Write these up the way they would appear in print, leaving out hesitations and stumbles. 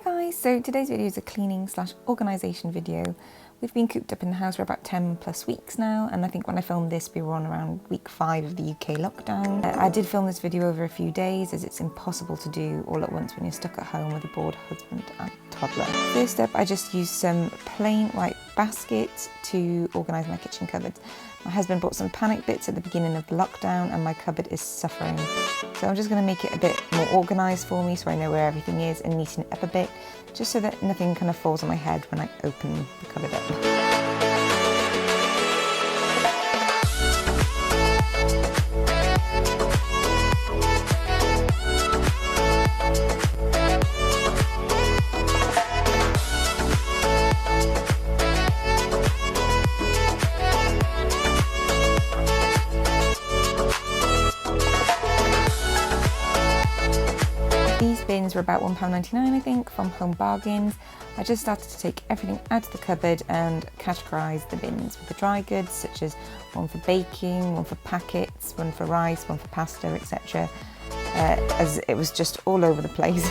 guys, so today's video is a cleaning slash organisation video. We've been cooped up in the house for about 10 plus weeks now, and I think when I filmed this we were on around week 5 of the UK lockdown. I did film this video over a few days as it's impossible to do all at once when you're stuck at home with a bored husband and toddler. First up, I just used some plain white baskets to organise my kitchen cupboards. My husband bought some panic bits at the beginning of the lockdown and my cupboard is suffering. So I'm just going to make it a bit more organised for me so I know where everything is and neaten it up a bit, just so that nothing kind of falls on my head when I open the cupboard up. These bins were about £1.99 I think from Home Bargains. I just started to take everything out of the cupboard and categorise the bins with the dry goods, such as one for baking, one for packets, one for rice, one for pasta, etc. As it was just all over the place.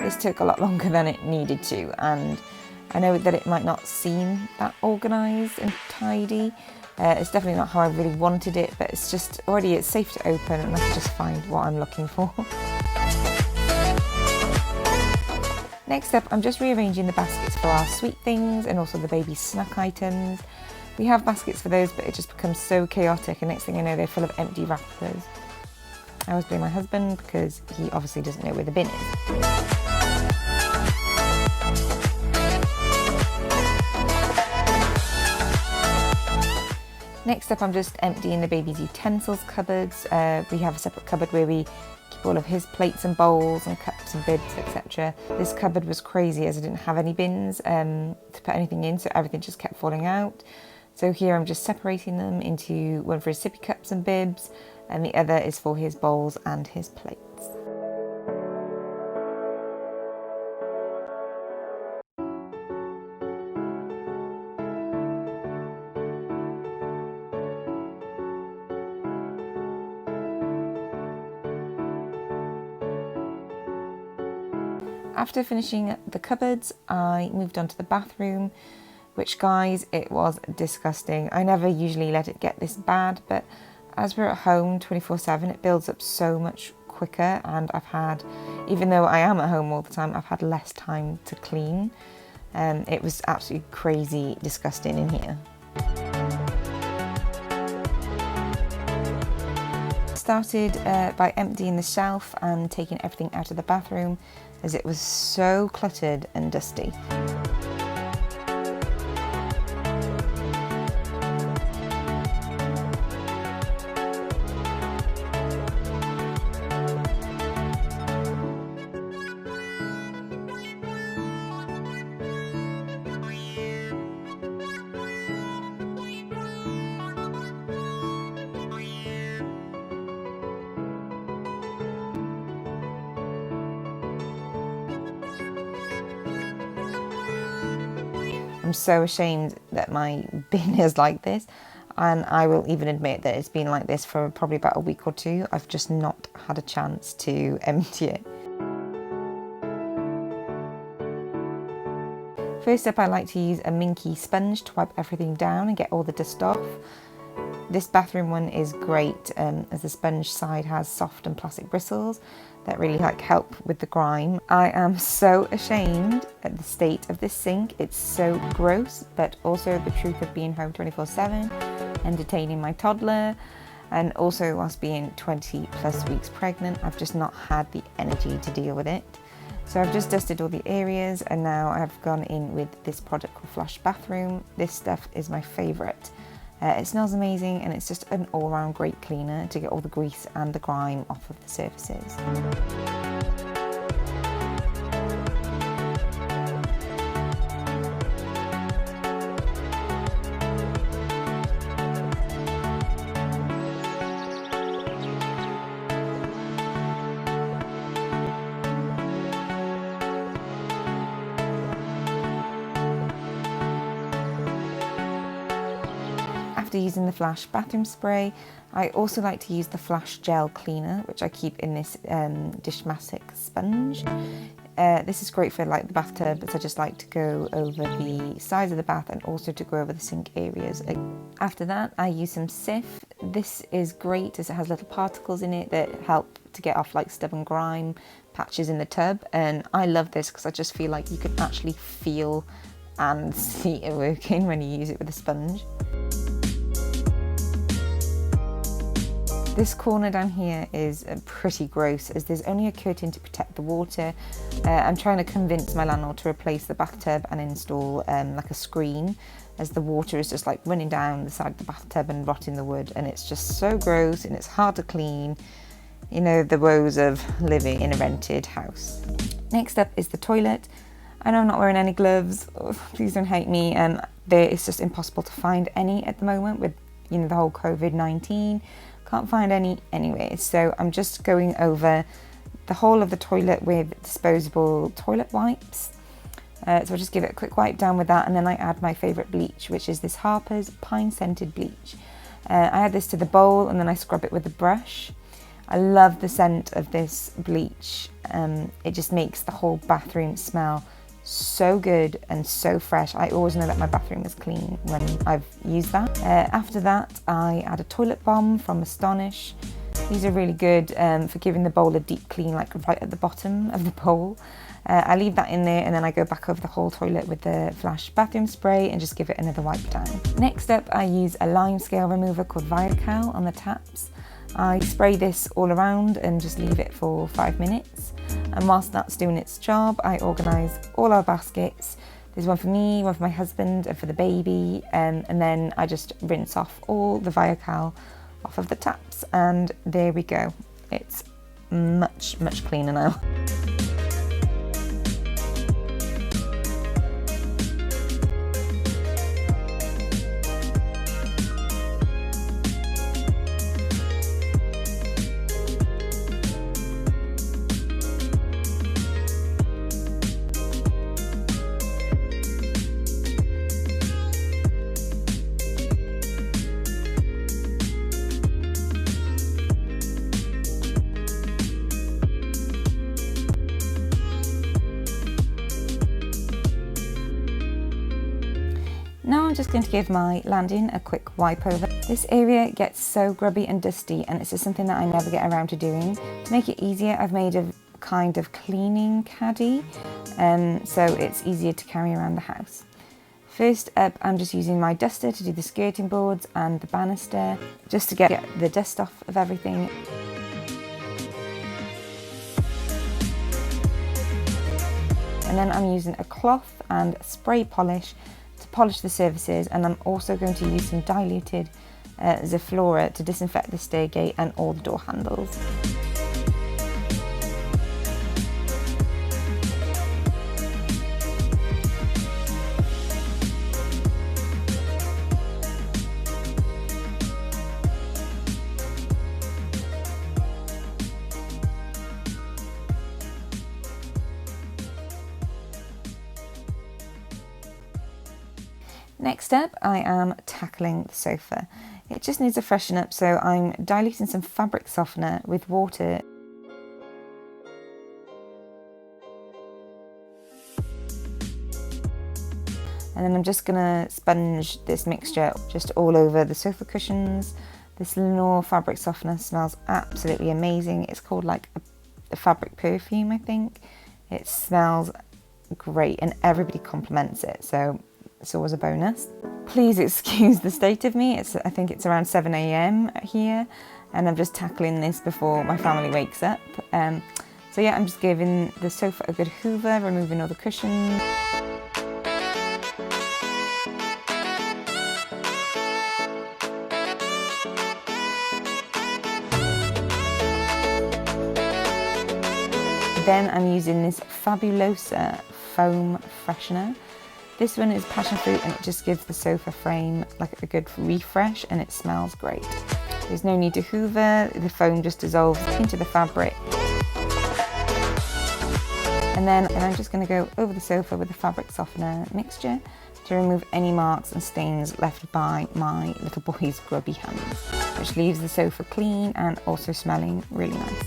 This took a lot longer than it needed to, and I know that it might not seem that organised and tidy. It's definitely not how I really wanted it, but it's just already it's safe to open and I can just find what I'm looking for. Next up, I'm just rearranging the baskets for our sweet things and also the baby's snack items. We have baskets for those, but it just becomes so chaotic, and next thing I know they're full of empty wrappers. I always blame my husband because he obviously doesn't know where the bin is. Next up, I'm just emptying the baby's utensils cupboards. We have a separate cupboard where we keep all of his plates and bowls and cups and bibs, etc. This cupboard was crazy as I didn't have any bins to put anything in, so everything just kept falling out. So here I'm just separating them into one for his sippy cups and bibs, and the other is for his bowls and his plates. After finishing the cupboards, I moved on to the bathroom, which, guys, it was disgusting. I never usually let it get this bad, but as we're at home 24/7, it builds up so much quicker, and even though I am at home all the time, I've had less time to clean. It was absolutely crazy disgusting in here. Started by emptying the shelf and taking everything out of the bathroom as it was so cluttered and dusty. I'm so ashamed that my bin is like this, and I will even admit that it's been like this for probably about a week or two. I've just not had a chance to empty it. First up, I like to use a minky sponge to wipe everything down and get all the dust off. This bathroom one is great as the sponge side has soft and plastic bristles that really help with the grime. I am so ashamed at the state of this sink. It's so gross, but also the truth of being home 24/7, entertaining my toddler, and also whilst being 20 plus weeks pregnant, I've just not had the energy to deal with it. So I've just dusted all the areas, and now I've gone in with this product called Flush Bathroom. This stuff is my favourite. It smells amazing, and it's just an all-round great cleaner to get all the grease and the grime off of the surfaces. After using the Flash bathroom spray, I also like to use the Flash gel cleaner, which I keep in this Dishmatic sponge. This is great for the bathtub, as I just like to go over the sides of the bath and also to go over the sink areas. After that, I use some Cif. This is great as it has little particles in it that help to get off stubborn grime patches in the tub, and I love this because I just feel like you can actually feel and see it working when you use it with a sponge. This corner down here is pretty gross as there's only a curtain to protect the water. I'm trying to convince my landlord to replace the bathtub and install a screen, as the water is just running down the side of the bathtub and rotting the wood, and it's just so gross and it's hard to clean. You know, the woes of living in a rented house. Next up is the toilet. I know I'm not wearing any gloves, please don't hate me, and it's just impossible to find any at the moment with the whole COVID-19. Can't find any anyway, so I'm just going over the whole of the toilet with disposable toilet wipes. So I'll just give it a quick wipe down with that, and then I add my favourite bleach, which is this Harper's Pine Scented Bleach. I add this to the bowl and then I scrub it with a brush. I love the scent of this bleach. It just makes the whole bathroom smell so good and so fresh. I always know that my bathroom is clean when I've used that. After that, I add a toilet bomb from Astonish. These are really good for giving the bowl a deep clean, right at the bottom of the bowl. I leave that in there, and then I go back over the whole toilet with the Flash bathroom spray and just give it another wipe down. Next up, I use a lime scale remover called Viacal on the taps. I spray this all around and just leave it for 5 minutes. And whilst that's doing its job, I organise all our baskets. There's one for me, one for my husband, and for the baby. And then I just rinse off all the Viacal off of the taps. And there we go. It's much, much cleaner now. Now I'm just going to give my landing a quick wipe over. This area gets so grubby and dusty, and it's just something that I never get around to doing. To make it easier, I've made a kind of cleaning caddy, so it's easier to carry around the house. First up, I'm just using my duster to do the skirting boards and the banister, just to get the dust off of everything. And then I'm using a cloth and spray polish to polish the surfaces, and I'm also going to use some diluted Zaflora to disinfect the stairgate and all the door handles. Next up, I am tackling the sofa. It just needs a freshen up, so I'm diluting some fabric softener with water. And then I'm just gonna sponge this mixture just all over the sofa cushions. This Lenore fabric softener smells absolutely amazing. It's called like a fabric perfume, I think. It smells great and everybody compliments it, so it's always a bonus. Please excuse the state of me. I think it's around 7 AM here, and I'm just tackling this before my family wakes up. So yeah, I'm just giving the sofa a good hoover, removing all the cushions. Then I'm using this Fabulosa foam freshener. This one is passion fruit and it just gives the sofa frame like a good refresh and it smells great. There's no need to hoover, the foam just dissolves into the fabric. And then I'm just going to go over the sofa with the fabric softener mixture to remove any marks and stains left by my little boy's grubby hands, which leaves the sofa clean and also smelling really nice.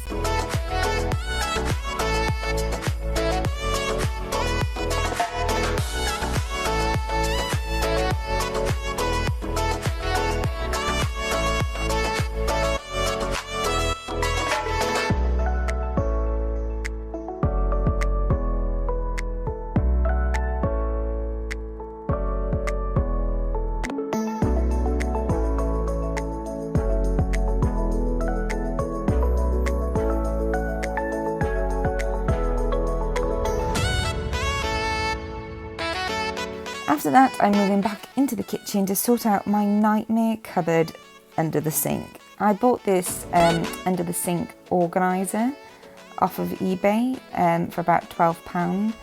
After that, I'm moving back into the kitchen to sort out my nightmare cupboard under the sink. I bought this under the sink organiser off of eBay for about £12.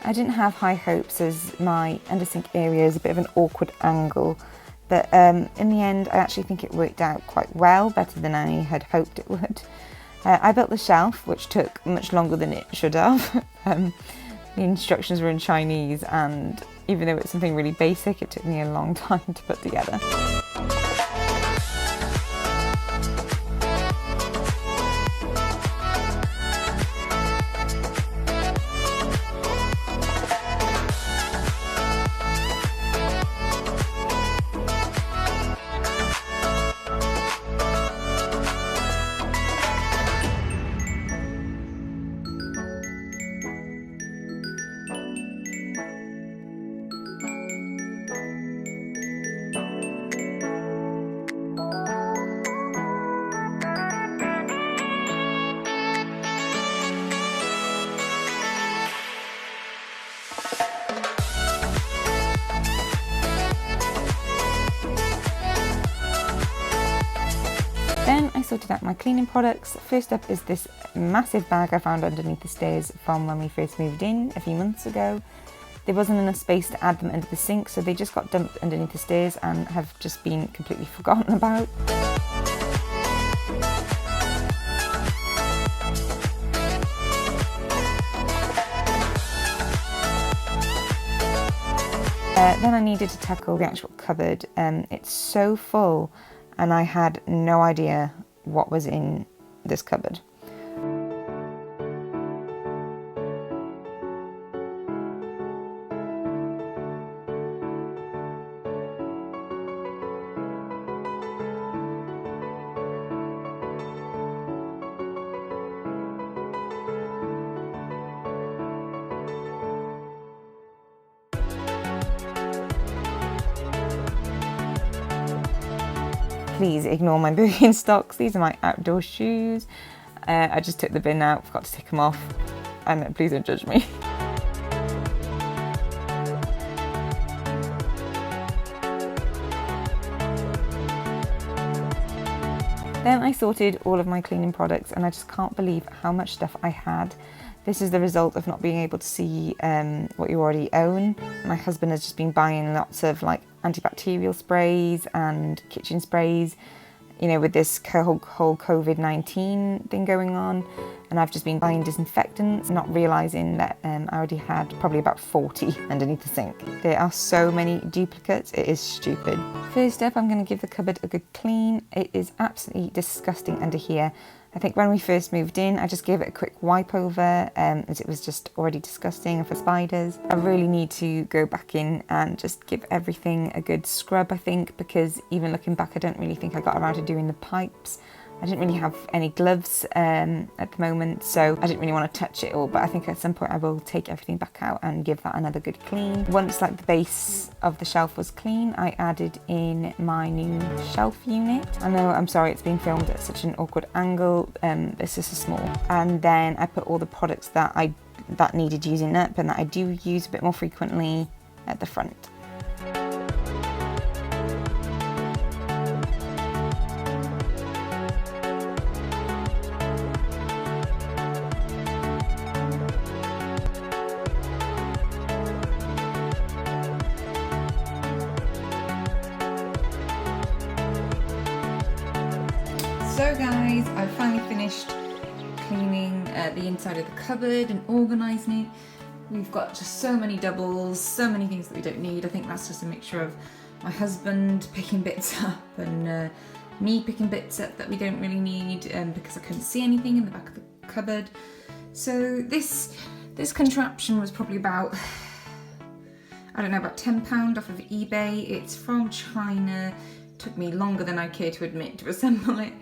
I didn't have high hopes as my under sink area is a bit of an awkward angle, but in the end I actually think it worked out quite well, better than I had hoped it would. I built the shelf, which took much longer than it should have. The instructions were in Chinese, and even though it's something really basic, it took me a long time to put together. Then I sorted out my cleaning products. First up is this massive bag I found underneath the stairs from when we first moved in a few months ago. There wasn't enough space to add them under the sink, so they just got dumped underneath the stairs and have just been completely forgotten about. Then I needed to tackle the actual cupboard. It's so full and I had no idea what was in this cupboard. Please ignore my Birkenstocks. These are my outdoor shoes. I just took the bin out, forgot to take them off, and please don't judge me. Then I sorted all of my cleaning products and I just can't believe how much stuff I had. This is the result of not being able to see what you already own. My husband has just been buying lots of like antibacterial sprays and kitchen sprays. you know, with this whole COVID-19 thing going on, and I've just been buying disinfectants, not realising that I already had probably about 40 underneath the sink. There are so many duplicates, it is stupid. First up, I'm going to give the cupboard a good clean. It is absolutely disgusting under here. I think when we first moved in, I just gave it a quick wipe over as it was just already disgusting for spiders. I really need to go back in and just give everything a good scrub, I think, because even looking back, I don't really think I got around to doing the pipes. I didn't really have any gloves at the moment, so I didn't really want to touch it all, but I think at some point I will take everything back out and give that another good clean. Once like the base of the shelf was clean, I added in my new shelf unit. I know, I'm sorry, it's being filmed at such an awkward angle, it's just a small. And then I put all the products that needed using up and that I do use a bit more frequently at the front. So guys, I've finally finished cleaning the inside of the cupboard and organising it. We've got just so many doubles, so many things that we don't need. I think that's just a mixture of my husband picking bits up and me picking bits up that we don't really need because I couldn't see anything in the back of the cupboard. So this contraption was probably about, I don't know, about £10 off of eBay. It's from China. It took me longer than I care to admit to assemble it.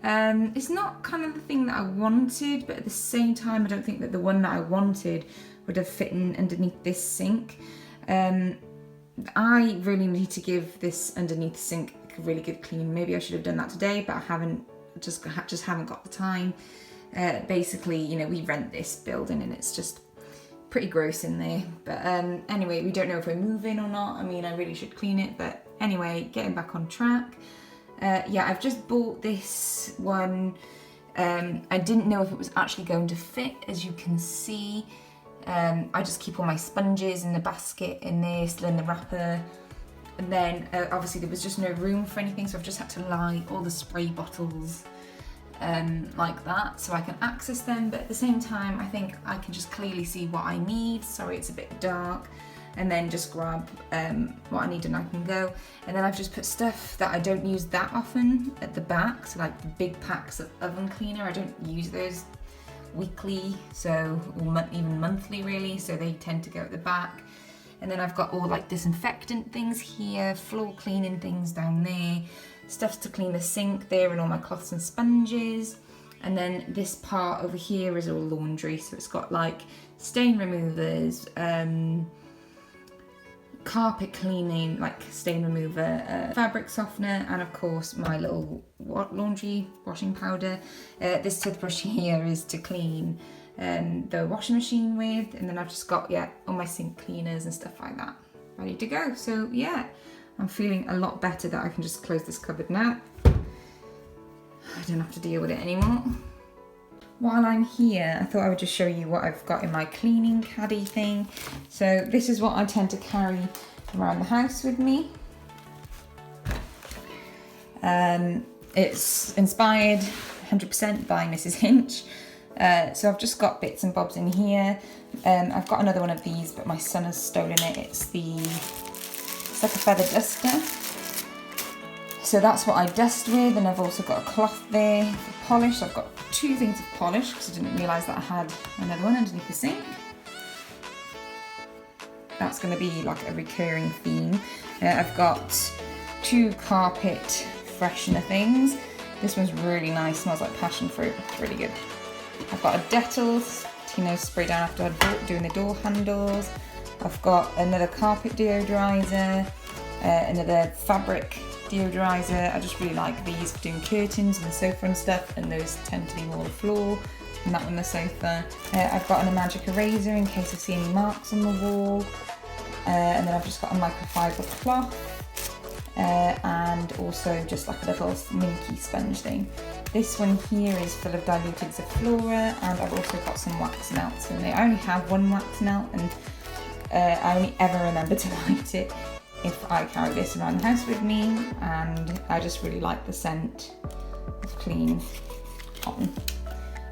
It's not kind of the thing that I wanted, but at the same time I don't think that the one that I wanted would have fit in underneath this sink. I really need to give this underneath the sink a really good clean. Maybe I should have done that today, but I haven't, just haven't got the time. Basically, you know, we rent this building and it's just pretty gross in there. But anyway, we don't know if we're moving or not. I mean, I really should clean it, but anyway, getting back on track. Yeah, I've just bought this one. I didn't know if it was actually going to fit, as you can see. I just keep all my sponges in the basket in there, still in the wrapper. And then obviously there was just no room for anything, so I've just had to lie all the spray bottles like that so I can access them. But at the same time, I think I can just clearly see what I need. Sorry, it's a bit dark. And then just grab what I need and I can go. And then I've just put stuff that I don't use that often at the back, so like the big packs of oven cleaner. I don't use those weekly, or even monthly really, so they tend to go at the back. And then I've got all like disinfectant things here, floor cleaning things down there, stuff to clean the sink there, and all my cloths and sponges. And then this part over here is all laundry, so it's got like stain removers, carpet cleaning, like stain remover, fabric softener, and of course my little laundry washing powder. This toothbrush here is to clean the washing machine with, and then I've just got, yeah, all my sink cleaners and stuff like that ready to go. So yeah, I'm feeling a lot better that I can just close this cupboard now. I don't have to deal with it anymore. While I'm here, I thought I would just show you what I've got in my cleaning caddy thing. So this is what I tend to carry around the house with me. It's inspired 100% by Mrs. Hinch. So I've just got bits and bobs in here. I've got another one of these, but my son has stolen it. It's like a feather duster. So that's what I dust with, and I've also got a cloth there for polish. I've got two things of polish because I didn't realise that I had another one underneath the sink. That's going to be like a recurring theme. I've got two carpet freshener things. This one's really nice, smells like passion fruit, really good. I've got a Dettol, you know, spray down after doing the door handles. I've got another carpet deodorizer, another fabric deodorizer. I just really like these for doing curtains and the sofa and stuff, and those tend to be more the floor and that one the sofa. I've got a magic eraser in case I see any marks on the wall, and then I've just got a microfiber cloth, and also just like a little minky sponge thing. This one here is full of diluted Zaflora, and I've also got some wax melts in there. I only have one wax melt, and I only ever remember to light it if I carry this around the house with me, and I just really like the scent of clean cotton.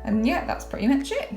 And yeah, that's pretty much it.